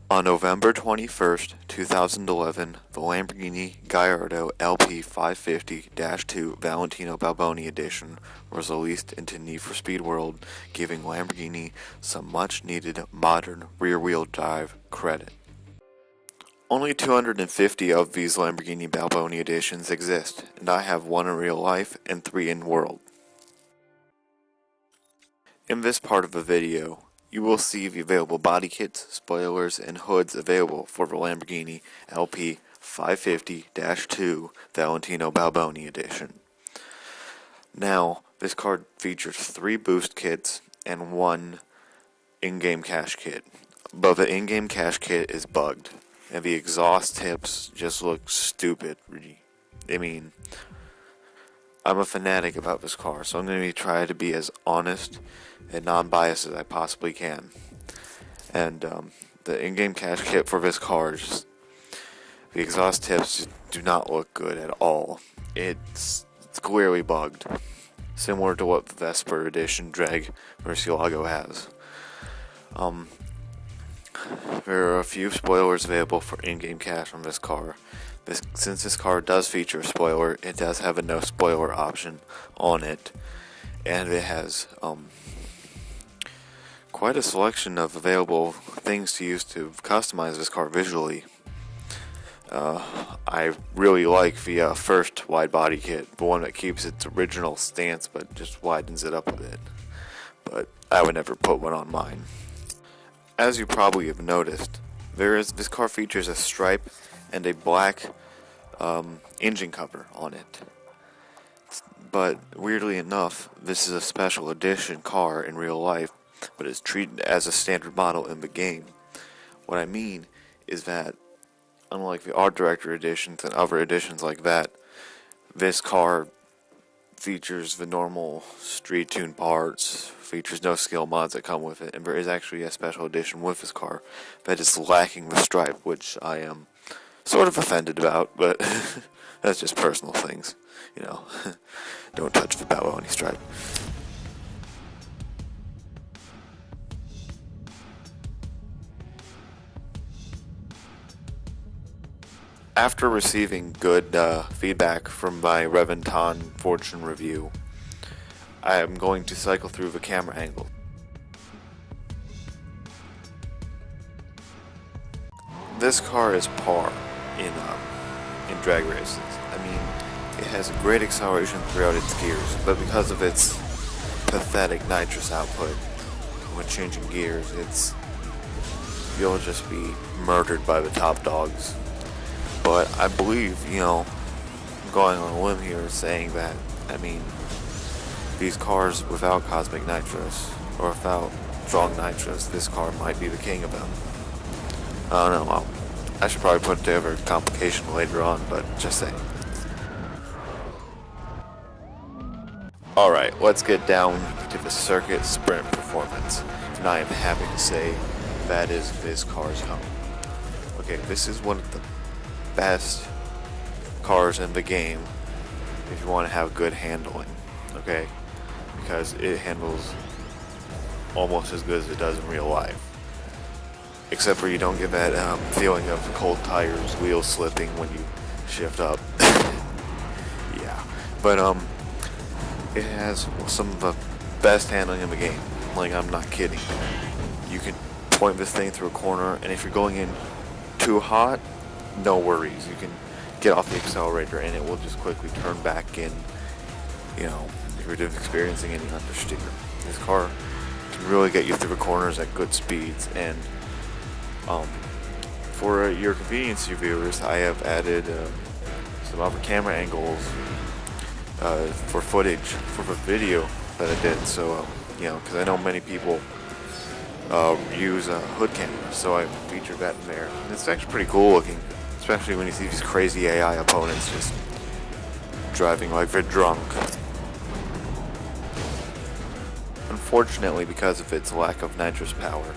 On November 21st, 2011, the Lamborghini Gallardo LP550-2 Valentino Balboni edition was released into Need for Speed World, giving Lamborghini some much-needed modern rear-wheel drive credit. Only 250 of these Lamborghini Balboni editions exist, and I have one in real life and 3 in world. In this part of the video, you will see the available body kits, spoilers, and hoods available for the Lamborghini LP550-2 Valentino Balboni edition. Now, this card features 3 boost kits and 1 in-game cash kit, but the in-game cash kit is bugged, and the exhaust tips just look stupid. I mean, I'm a fanatic about this car, so I'm going to try to be as honest and non-biased as I possibly can. And the in-game cash kit for this car, the exhaust tips just do not look good at all. It's clearly bugged, similar to what the Vesper Edition Drag Murcielago has. There are a few spoilers available for in-game cash on this car. Since this car does feature a spoiler, it does have a no spoiler option on it, and it has quite a selection of available things to use to customize this car visually. I really like the first wide body kit, the one that keeps its original stance but just widens it up a bit, but I would never put one on mine. As you probably have noticed, this car features a stripe and a black engine cover on it. But weirdly enough, this is a special edition car in real life, but it's treated as a standard model in the game. What I mean is that, unlike the art director editions and other editions like that, this car features the normal street tune parts, features no skill mods that come with it, and there is actually a special edition with this car that is lacking the stripe, which I am sort of offended about, but that's just personal things, you know. Don't touch the Balboni stripe. After receiving good feedback from my Reventon Fortune review, I am going to cycle through the camera angle. This car is par in drag races. I mean, it has a great acceleration throughout its gears, but because of its pathetic nitrous output when changing gears, you'll just be murdered by the top dogs. But I believe, I'm going on a limb here saying that, these cars without cosmic nitrous, or without strong nitrous, this car might be the king of them. I don't know, I should probably put together a complication later on, but just saying. Alright, let's get down to the circuit sprint performance, and I am happy to say that is this car's home. Okay, this is one of the best cars in the game if you want to have good handling, okay? Because it handles almost as good as it does in real life. Except for you don't get that feeling of cold tires, wheels slipping when you shift up. Yeah. But it has some of the best handling in the game. Like, I'm not kidding. You can point this thing through a corner, and if you're going in too hot, no worries. You can get off the accelerator and it will just quickly turn back in, if you're just experiencing any understeer. This car can really get you through the corners at good speeds, and for your convenience, you viewers, I have added some other camera angles for footage for the video that I did, so because I know many people use hood cameras, so I featured that in there. And it's actually pretty cool looking, especially when you see these crazy AI opponents just driving like they're drunk. Unfortunately, because of its lack of nitrous power,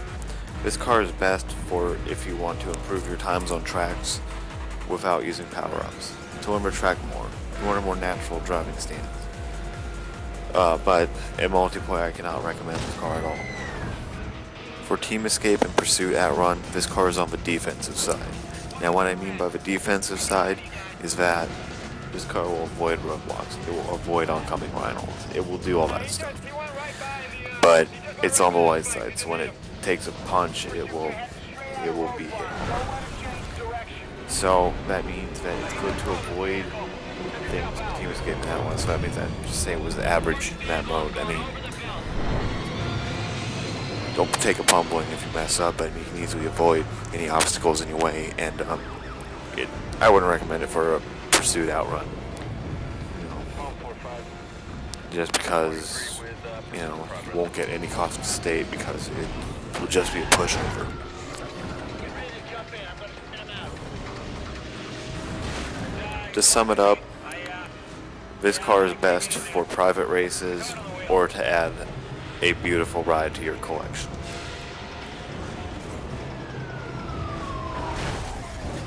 this car is best for if you want to improve your times on tracks without using power-ups, to learn to track more. You want a more natural driving stance. But in multiplayer, I cannot recommend this car at all. For Team Escape and Pursuit Outrun, this car is on the defensive side. Now what I mean by the defensive side is that this car will avoid roadblocks, it will avoid oncoming rhinos, it will do all that stuff. But it's on the light side, so when it takes a punch, it will be hit. So that means that it's good to avoid things with Team Escape in that one. So that means that just say it was average in that mode. I mean, don't take a pummling if you mess up, but you can easily avoid any obstacles in your way. And I wouldn't recommend it for a pursuit outrun. Just because you won't get any cost of state because it will just be a pushover. To sum it up, this car is best for private races or to add a beautiful ride to your collection.